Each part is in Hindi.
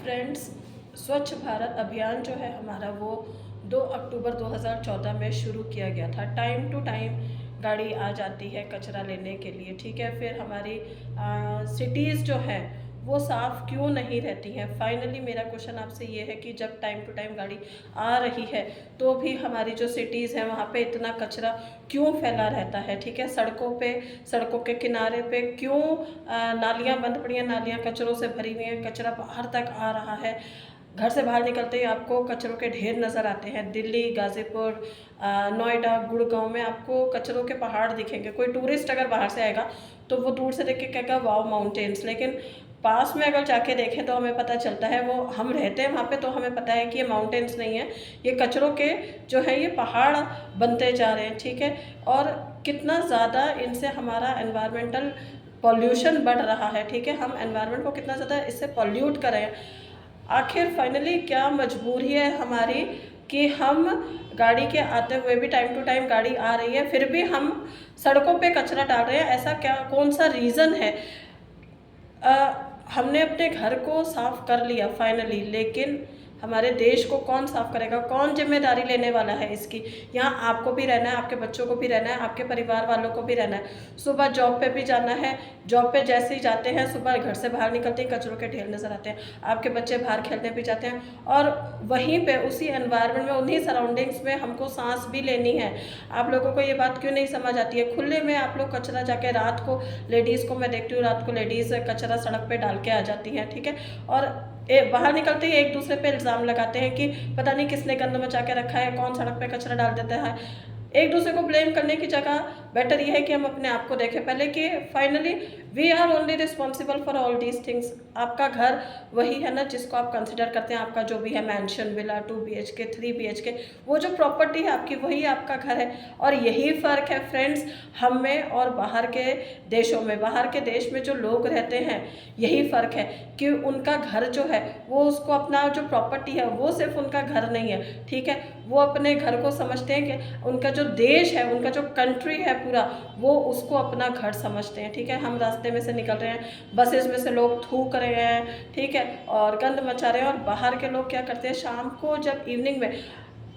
फ्रेंड्स, स्वच्छ भारत अभियान जो है हमारा वो 2 अक्टूबर 2014 में शुरू किया गया था। टाइम टू टाइम गाड़ी आ जाती है कचरा लेने के लिए, ठीक है। फिर हमारी सिटीज़ जो हैं वो साफ़ क्यों नहीं रहती हैं। फाइनली मेरा क्वेश्चन आपसे ये है कि जब टाइम टू टाइम गाड़ी आ रही है तो भी हमारी जो सिटीज़ हैं वहाँ पे इतना कचरा क्यों फैला रहता है, ठीक है। सड़कों के किनारे पे क्यों नालियाँ बंद पड़ी हैं, नालियाँ कचरों से भरी हुई हैं, कचरा बाहर तक आ रहा है। घर से बाहर निकलते ही आपको कचरों के ढेर नज़र आते हैं। दिल्ली, गाज़ीपुर, नोएडा, गुड़गांव में आपको कचरों के पहाड़ दिखेंगे। कोई टूरिस्ट अगर बाहर से आएगा तो वो दूर से देख के कहेगा वाओ माउंटेन्स, लेकिन पास में अगर जाके देखें तो हमें पता चलता है, वो हम रहते हैं वहाँ पे तो हमें पता है कि ये माउंटेन्स नहीं है, ये कचरों के जो है ये पहाड़ बनते जा रहे हैं, ठीक है। और कितना ज़्यादा इनसे हमारा एनवायरमेंटल पॉल्यूशन बढ़ रहा है, ठीक है। हम एनवायरनमेंट को कितना ज़्यादा इससे पॉल्यूट कर रहे हैं। आखिर फाइनली क्या मजबूरी है हमारी कि हम गाड़ी के आते हुए भी टाइम टू टाइम गाड़ी आ रही है फिर भी हम सड़कों पे कचरा डाल रहे हैं। ऐसा क्या, कौन सा रीज़न है। हमने अपने घर को साफ कर लिया फाइनली, लेकिन हमारे देश को कौन साफ करेगा, कौन जिम्मेदारी लेने वाला है इसकी। यहाँ आपको भी रहना है, आपके बच्चों को भी रहना है, आपके परिवार वालों को भी रहना है। सुबह जॉब पे भी जाना है, जॉब पे जैसे ही जाते हैं सुबह घर से बाहर निकलते ही कचरों के ढेर नज़र आते हैं। आपके बच्चे बाहर खेलने भी जाते हैं और वहीं पे उसी एनवायरनमेंट में, उन्हीं सराउंडिंग्स में हमको सांस भी लेनी है। आप लोगों को ये बात क्यों नहीं समझ आती है। खुले में आप लोग कचरा जाके रात को, लेडीज़ को मैं देखती हूँ रात को लेडीज़ कचरा सड़क पे डाल के आ जाती हैं, ठीक है। और बाहर निकलते ही एक दूसरे पे इल्ज़ाम लगाते हैं कि पता नहीं किसने गंद मचा के रखा है, कौन सड़क पे कचरा डाल देता है। एक दूसरे को ब्लेम करने की जगह बेटर ये है कि हम अपने आप को देखें पहले कि finally we are only responsible for all these things. आपका घर वही है ना जिसको आप कंसिडर करते हैं आपका जो भी है, मैंशन, विला, 2 BHK, 3 BHK, वो जो प्रॉपर्टी है आपकी वही आपका घर है। और यही फ़र्क है फ्रेंड्स हम में और बाहर के देशों में। बाहर के देश में जो लोग रहते हैं यही फ़र्क है कि उनका घर जो है वो, उसको अपना जो प्रॉपर्टी है वो सिर्फ उनका घर नहीं है, ठीक है। वो अपने घर को समझते हैं कि उनका जो देश है, उनका जो कंट्री है पूरा, वो उसको अपना घर समझते हैं, ठीक है। हम रास्ते में से निकल रहे हैं, बसेस में से लोग थूक रहे हैं, ठीक है, और गंद मचा रहे हैं। और बाहर के लोग क्या करते हैं, शाम को जब इवनिंग में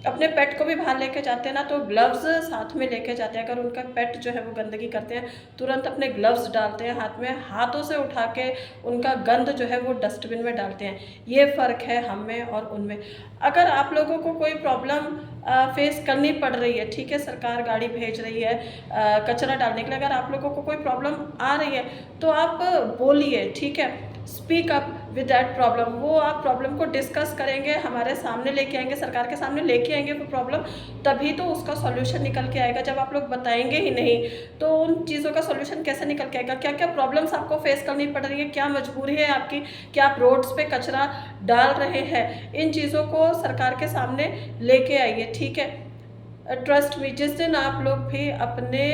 अपने पेट को भी बाहर लेके जाते हैं ना तो ग्लव्स साथ में लेके जाते हैं। अगर उनका पेट जो है वो गंदगी करते हैं तुरंत अपने ग्लव्स डालते हैं हाथ में, हाथों से उठा के उनका गंद जो है वो डस्टबिन में डालते हैं। ये फ़र्क है हम में और उनमें। अगर आप लोगों को कोई प्रॉब्लम फेस करनी पड़ रही है, ठीक है, सरकार गाड़ी भेज रही है कचरा डालने के लिए, अगर आप लोगों को कोई प्रॉब्लम आ रही है तो आप बोलिए, ठीक है, speak up with that problem. वो आप प्रॉब्लम को डिस्कस करेंगे, हमारे सामने लेके आएंगे, सरकार के सामने लेके आएंगे वो प्रॉब्लम, तभी तो उसका सॉल्यूशन निकल के आएगा। जब आप लोग बताएंगे ही नहीं तो उन चीज़ों का सॉल्यूशन कैसे निकल के आएगा। क्या क्या प्रॉब्लम्स आपको फेस करनी पड़ रही है, क्या मजबूरी है आपकी कि आप रोड्स पे कचरा डाल रहे हैं, इन चीज़ों को सरकार के सामने लेके आइए, ठीक है। ट्रस्ट मी, जिस दिन आप लोग भी अपने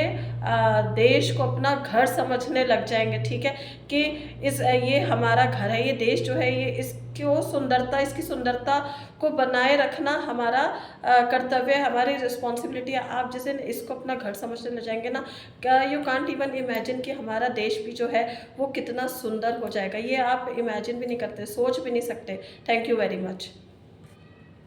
देश को अपना घर समझने लग जाएंगे, ठीक है, कि ये हमारा घर है, ये देश जो है ये इसकी सुंदरता को बनाए रखना हमारा कर्तव्य है, हमारी रिस्पॉन्सिबिलिटी है। आप जिस दिन इसको अपना घर समझने लग जाएंगे ना, क्या यू कांट इवन इमेजिन कि हमारा देश भी जो है वो कितना सुंदर हो जाएगा। ये आप इमेजिन भी नहीं करते, सोच भी नहीं सकते। Thank you very much.